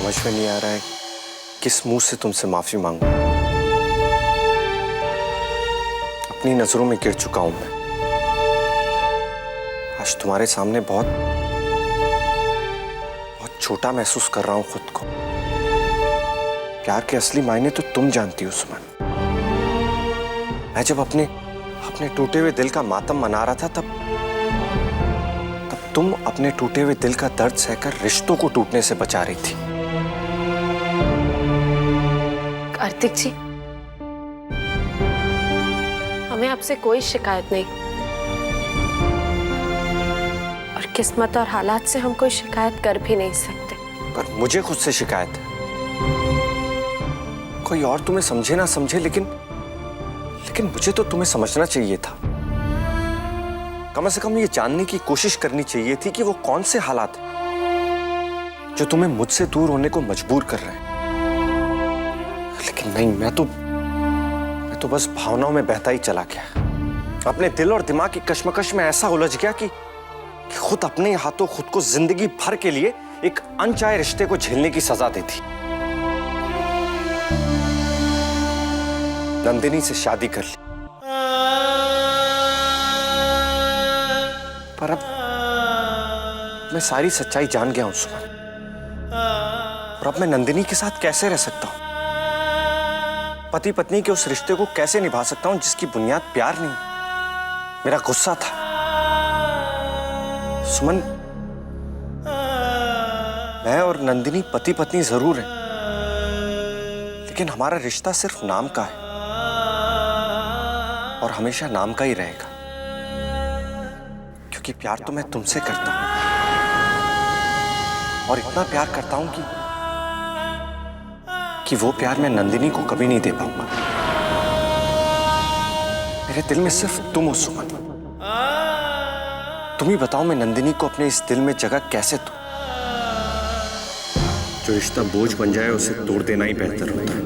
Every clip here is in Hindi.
समझ में नहीं आ रहा है किस मुंह से तुमसे माफी मांगूं। अपनी नजरों में गिर चुका हूं मैं। आज तुम्हारे सामने बहुत छोटा महसूस कर रहा हूं खुद को। प्यार के असली मायने तो तुम जानती हो सुमन। मैं जब अपने टूटे हुए दिल का मातम मना रहा था तब तुम अपने टूटे हुए दिल का दर्द सहकर रिश्तों को टूटने से बचा रही थी। कार्तिक जी, हमें आपसे कोई शिकायत नहीं, और किस्मत और हालात से हम कोई शिकायत कर भी नहीं सकते। पर मुझे खुद से शिकायत है। कोई और तुम्हें समझे ना समझे, लेकिन मुझे तो तुम्हें समझना चाहिए था। कम से कम ये जानने की कोशिश करनी चाहिए थी कि वो कौन से हालात हैं जो तुम्हें मुझसे दूर होने को मजबूर कर रहे हैं। लेकिन नहीं, मैं तो बस भावनाओं में बहता ही चला गया। अपने दिल और दिमाग की कश्मकश में ऐसा उलझ गया कि खुद अपने हाथों खुद को जिंदगी भर के लिए एक अनचाहे रिश्ते को झेलने की सजा दी थी। नंदिनी से शादी कर ली, पर अब मैं सारी सच्चाई जान गया हूं सुमन। और अब मैं नंदिनी के साथ कैसे रह सकता हूं? पति पत्नी के उस रिश्ते को कैसे निभा सकता हूं जिसकी बुनियाद प्यार नहीं, मेरा गुस्सा था। सुमन, मैं और नंदिनी पति पत्नी जरूर हैं, लेकिन हमारा रिश्ता सिर्फ नाम का है और हमेशा नाम का ही रहेगा। क्योंकि प्यार तो मैं तुमसे करता हूं, और इतना प्यार करता हूं कि वो प्यार मैं नंदिनी को कभी नहीं दे पाऊंगा। मेरे दिल में सिर्फ तुम हो सुमन। तुम ही बताओ, मैं नंदिनी को अपने इस दिल में जगह कैसे दूं? जो रिश्ता बोझ बन जाए उसे तोड़ देना ही बेहतर होता है।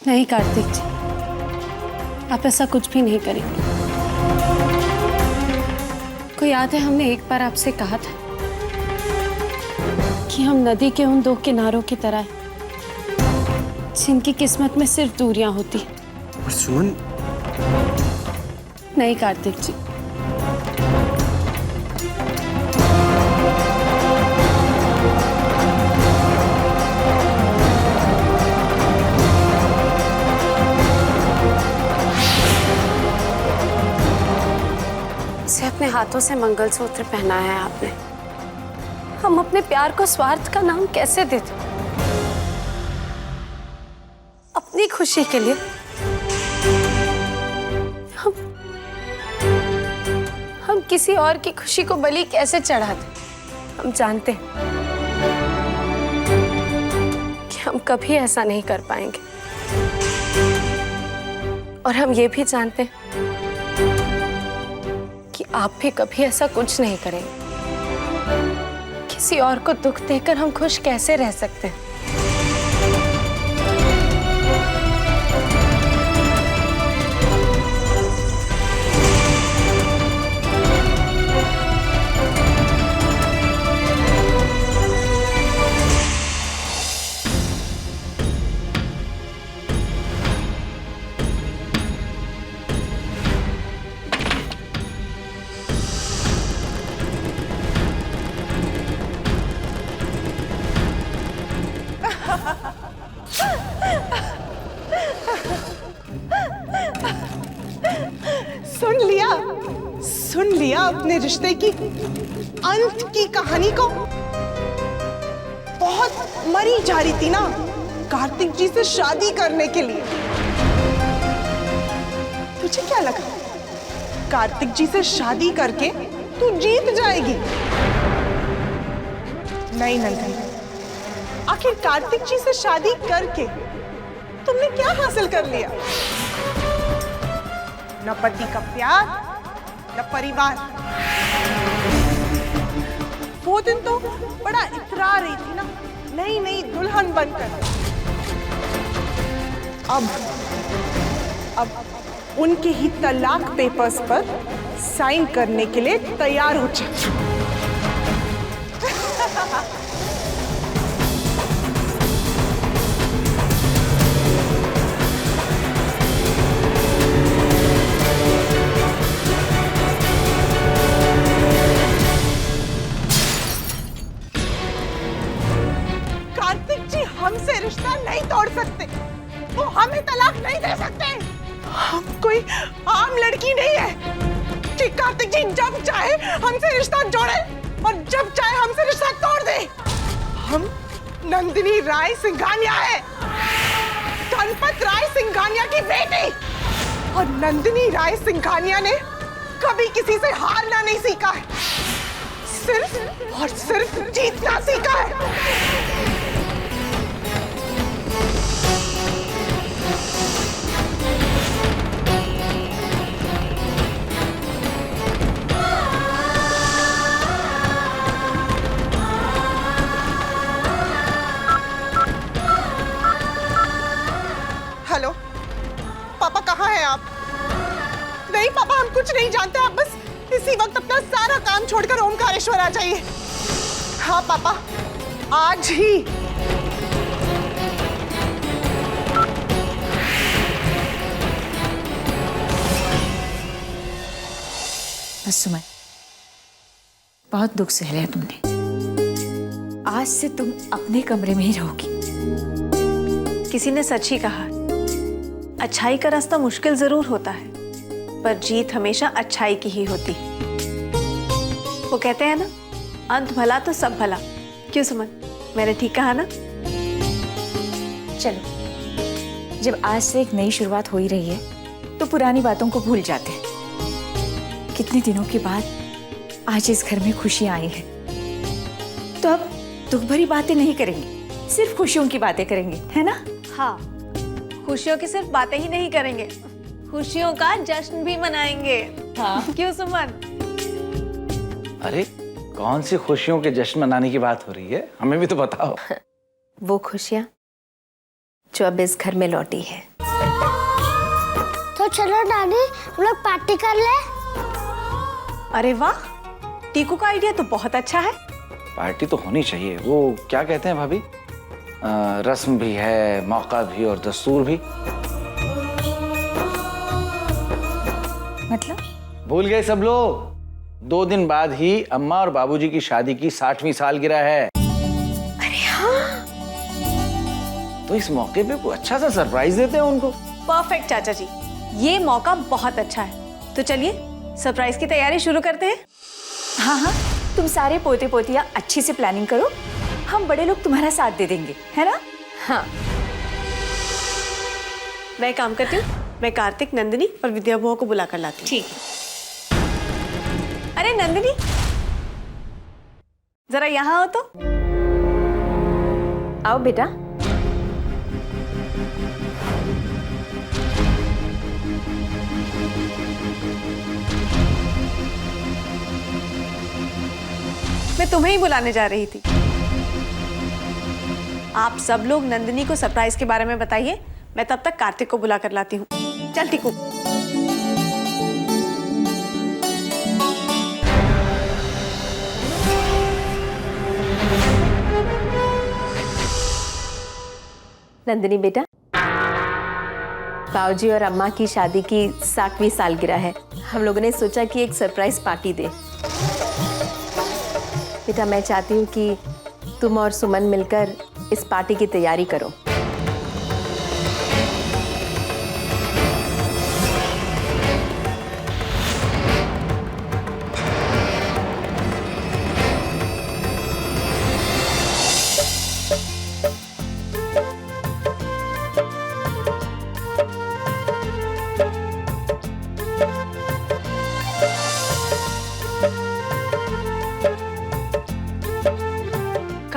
नहीं कार्तिक जी, आप ऐसा कुछ भी नहीं करेंगे। को याद है हमने एक बार आपसे कहा था कि हम नदी के उन दो किनारों की तरह हैं जिनकी किस्मत में सिर्फ दूरियां होती हैं। पर सुमन, नहीं कार्तिक जी, अपने हाथों से मंगलसूत्र पहनाया है आपने। हम अपने प्यार को स्वार्थ का नाम कैसे देते? अपनी खुशी के लिए हम किसी और की खुशी को बलि कैसे चढ़ाते? हम जानते हैं कि हम कभी ऐसा नहीं कर पाएंगे, और हम ये भी जानते हैं कि आप भी कभी ऐसा कुछ नहीं करेंगे। किसी और को दुख देकर हम खुश कैसे रह सकते हैं? सुन लिया अपने रिश्ते की अंत की कहानी को। बहुत मरी जा रही थी ना कार्तिक जी से शादी करने के लिए। तुझे क्या लगा कार्तिक जी से शादी करके तू जीत जाएगी? नहीं नंदनी, आखिर कार्तिक जी से शादी करके तुमने क्या हासिल कर लिया? न पति का प्यार, न परिवार। वो दिन तो बड़ा इतरा रही थी ना, नई नई दुल्हन बनकर। अब उनके ही तलाक पेपर्स पर साइन करने के लिए तैयार हो जाए। कार्तिक जी हमसे रिश्ता नहीं तोड़ सकते, वो हमें तलाक नहीं दे सकते। हम कोई आम लड़की नहीं है कि कार्तिक जी जब चाहे हमसे रिश्ता जोड़े और जब चाहे हमसे रिश्ता तोड़ दे। हम नंदिनी राय सिंघानिया है, गणपत राय सिंघानिया की बेटी। और नंदिनी राय सिंघानिया ने कभी किसी से हारना नहीं सीखा है, सिर्फ और सिर्फ जीतना सीखा है। हेलो पापा, कहाँ हैं आप? नहीं पापा, हम कुछ नहीं जानते, आप बस इसी वक्त अपना सारा काम छोड़कर ओमकारेश्वर आ जाइए। हाँ पापा, आज ही। बस सुमन, बहुत दुख सह लिया तुमने। आज से तुम अपने कमरे में ही रहोगी। किसी ने सच ही कहा, अच्छाई का रास्ता मुश्किल जरूर होता है, पर जीत हमेशा अच्छाई की ही होती है। वो कहते हैं ना, अंत भला तो सब भला। क्यों सुमन, मैंने ठीक कहा ना? चलो, जब आज से एक नई शुरुआत हो ही रही है तो पुरानी बातों को भूल जाते हैं। कितने दिनों के बाद आज इस घर में खुशियां आई हैं, तो अब दुख भरी बातें नहीं करेंगे, सिर्फ खुशियों की बातें करेंगे, है ना? हाँ, खुशियों की सिर्फ बातें ही नहीं करेंगे, खुशियों का जश्न भी मनाएंगे। हाँ। क्यों सुमन? अरे कौन सी खुशियों के जश्न मनाने की बात हो रही है, हमें भी तो बताओ। वो खुशियाँ जो अब इस घर में लौटी है। तो चलो नानी, हम लोग पार्टी कर ले। अरे वाह, टीकू का आइडिया तो बहुत अच्छा है। पार्टी तो होनी चाहिए। वो क्या कहते हैं भाभी, रस्म भी है, मौका भी और दस्तूर भी। मतलब? भूल गए सब लोग, 2 दिन बाद ही अम्मा और बाबूजी की शादी की 60वीं सालगिरह है। अरे हाँ, तो इस मौके पे कोई अच्छा सा सरप्राइज देते हैं उनको। परफेक्ट चाचा जी, ये मौका बहुत अच्छा है। तो चलिए सरप्राइज की तैयारी शुरू करते हैं। हाँ हाँ, तुम सारे पोते पोतियां अच्छी से प्लानिंग करो, हम बड़े लोग तुम्हारा साथ दे देंगे, है ना? हाँ। मैं काम करती हूँ, मैं कार्तिक, नंदिनी और विद्या बुआ को बुला कर लाती हूँ। ठीक है। अरे नंदिनी, जरा यहाँ आओ तो। आओ बेटा। मैं तुम्हें ही बुलाने जा रही थी। आप सब लोग नंदिनी को सरप्राइज के बारे में बताइए, मैं तब तक कार्तिक को बुला कर लाती हूँ। चल टीकू। नंदिनी बेटा, बाबूजी और अम्मा की शादी की 60वीं सालगिरह है। हम लोगों ने सोचा कि एक सरप्राइज पार्टी दे। बेटा, मैं चाहती हूँ कि तुम और सुमन मिलकर इस पार्टी की तैयारी करो।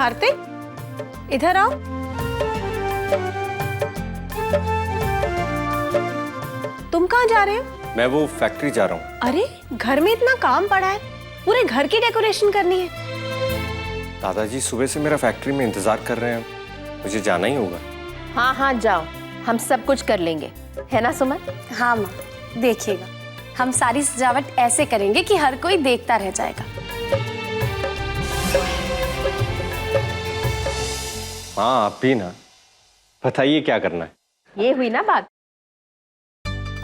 कार्तिक, इधर आओ। तुम कहाँ जा रहे हो? मैं वो फैक्ट्री जा रहा हूँ। अरे घर में इतना काम पड़ा है, पूरे घर की डेकोरेशन करनी है। दादाजी सुबह से मेरा फैक्ट्री में इंतजार कर रहे हैं, मुझे जाना ही होगा। हाँ हाँ जाओ, हम सब कुछ कर लेंगे, है ना सुमन? हाँ माँ, देखिएगा हम सारी सजावट ऐसे करेंगे कि हर कोई देखता रह जाएगा। हाँ आप भी ना, बताइए क्या करना है। ये हुई ना बात।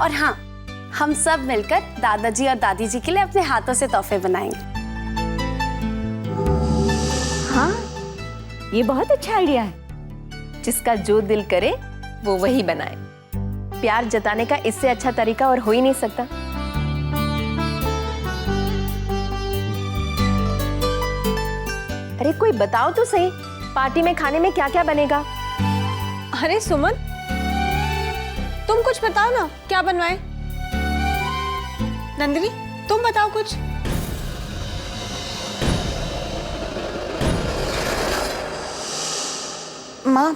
और हाँ, हम सब मिलकर दादाजी और दादी जी के लिए अपने हाथों से तोहफे बनाएंगे। हाँ, ये बहुत अच्छा आइडिया है। जिसका जो दिल करे वो वही बनाए। प्यार जताने का इससे अच्छा तरीका और हो ही नहीं सकता। अरे कोई बताओ तो सही, पार्टी में खाने में क्या क्या बनेगा? अरे सुमन, तुम कुछ बताओ ना, क्या बनवाए? नंदिनी, तुम बताओ कुछ। माँ,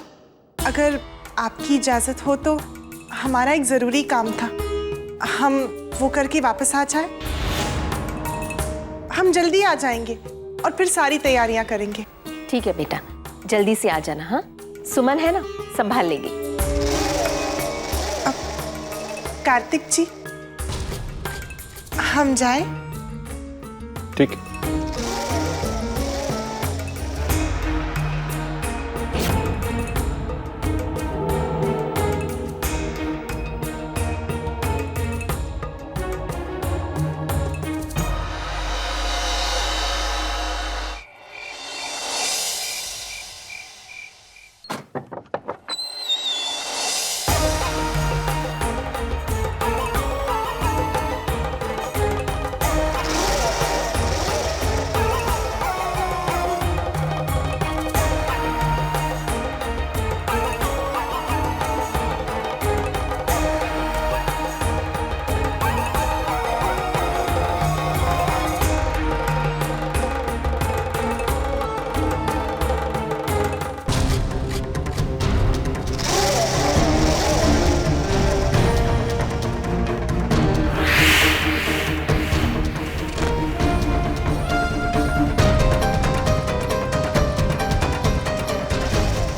अगर आपकी इजाजत हो तो हमारा एक जरूरी काम था, हम वो करके वापस आ जाए। हम जल्दी आ जाएंगे और फिर सारी तैयारियां करेंगे। ठीक है बेटा, जल्दी से आ जाना। हाँ, सुमन है ना, संभाल लेगी। कार्तिक जी, हम जाएं? ठीक है।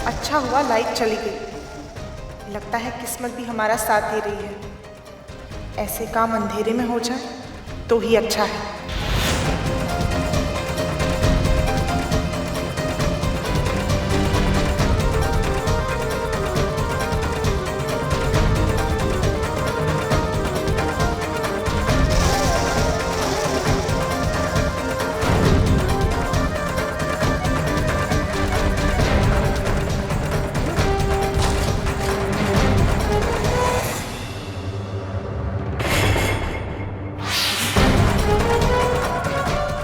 अच्छा हुआ लाइट चली गई। लगता है किस्मत भी हमारा साथ दे रही है। ऐसे काम अंधेरे में हो जाए तो ही अच्छा है।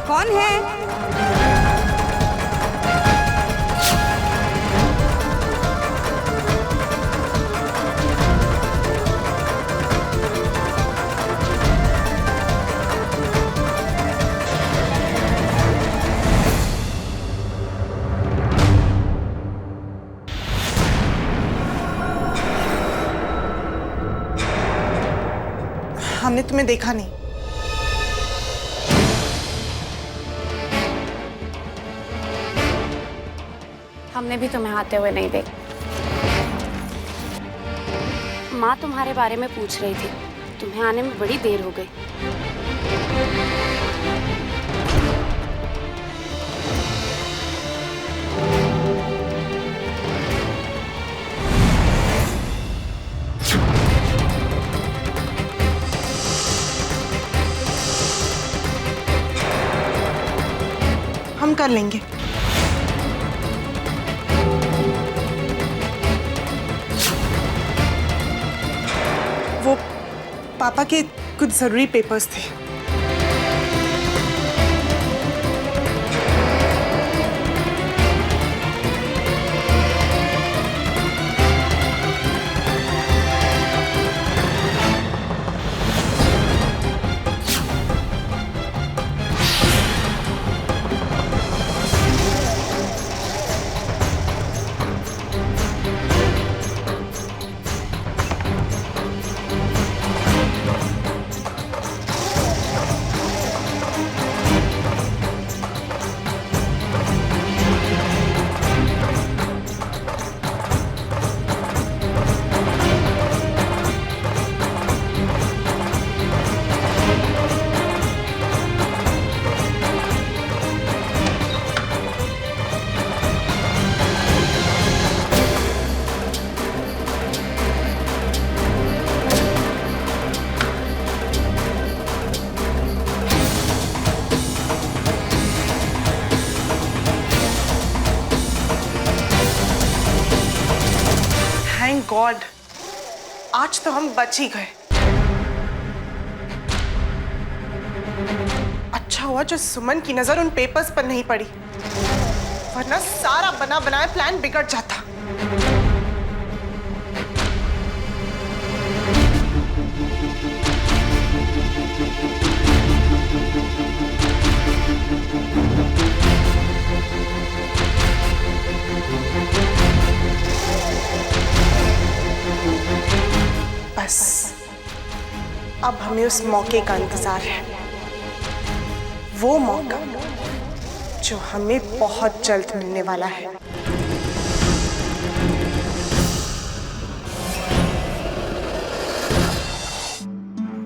कौन है? हमने तुम्हें देखा नहीं। हमने भी तुम्हें आते हुए नहीं देखा। माँ तुम्हारे बारे में पूछ रही थी, तुम्हें आने में बड़ी देर हो गई। हम कर लेंगे। वो पापा के कुछ जरूरी पेपर्स थे। गॉड, आज तो हम बच ही गए। अच्छा हुआ जो सुमन की नजर उन पेपर्स पर नहीं पड़ी, वरना सारा बना बनाया प्लान बिगड़ जाता। बस अब हमें उस मौके का इंतजार है, वो मौका जो हमें बहुत जल्द मिलने वाला है।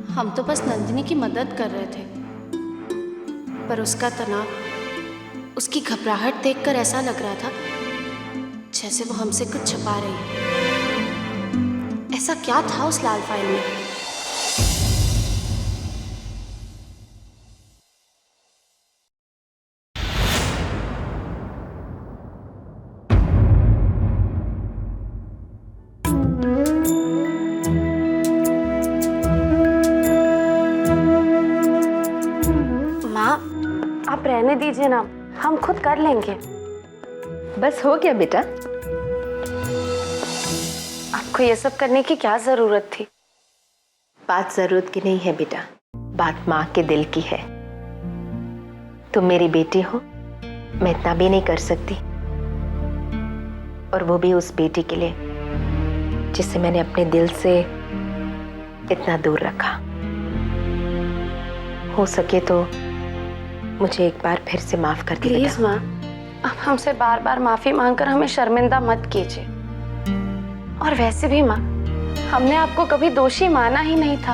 हम तो बस नंदिनी की मदद कर रहे थे, पर उसका तनाव, उसकी घबराहट देखकर ऐसा लग रहा था जैसे वो हमसे कुछ छुपा रही है। ऐसा क्या था उस लाल फाइल में? माँ, आप रहने दीजिए ना, हम खुद कर लेंगे। बस हो गया बेटा। आपको ये सब करने की क्या जरूरत थी? बात जरूरत की नहीं है बेटा, बात माँ के दिल की है। तुम मेरी बेटी हो, मैं इतना भी नहीं कर सकती, और वो भी उस बेटी के लिए जिसे मैंने अपने दिल से इतना दूर रखा। हो सके तो मुझे एक बार फिर से माफ कर दीजिए। प्लीज माँ, आप हमसे बार बार माफी मांगकर हमें शर्मिंदा मत कीजिए। और वैसे भी माँ, हमने आपको कभी दोषी माना ही नहीं था।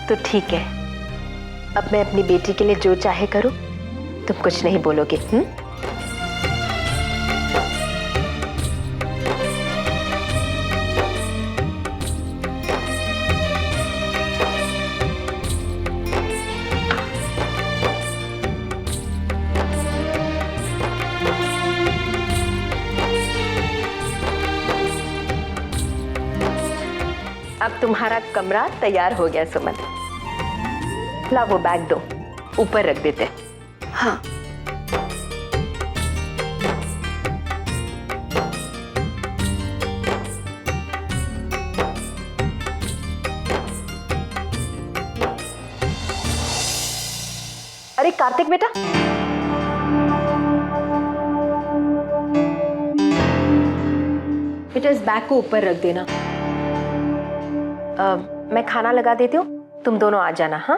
तो ठीक है, अब मैं अपनी बेटी के लिए जो चाहे करूं, तुम कुछ नहीं बोलोगे? अब तुम्हारा कमरा तैयार हो गया सुमन। ला वो बैग दो, ऊपर रख देते। हाँ। अरे कार्तिक बेटा, बेटा इस बैग को ऊपर रख देना। मैं खाना लगा देती हूँ, तुम दोनों आ जाना। हाँ,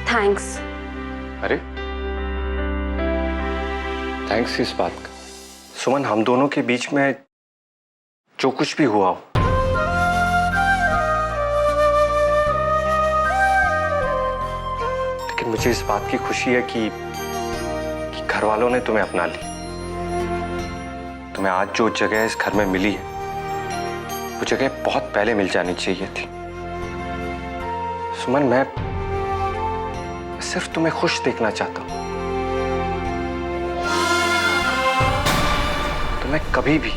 थैंक्स। अरे थैंक्स इस बात का? सुमन, हम दोनों के बीच में जो कुछ भी हुआ हो, लेकिन मुझे इस बात की खुशी है कि घर वालों ने तुम्हें अपना ली। तुम्हें आज जो जगह इस घर में मिली है, वो जगह बहुत पहले मिल जानी चाहिए थी। सुमन, मैं सिर्फ तुम्हें खुश देखना चाहता हूं। तुम्हें कभी भी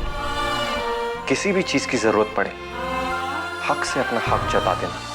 किसी भी चीज की जरूरत पड़े, हक से अपना हक जता देना।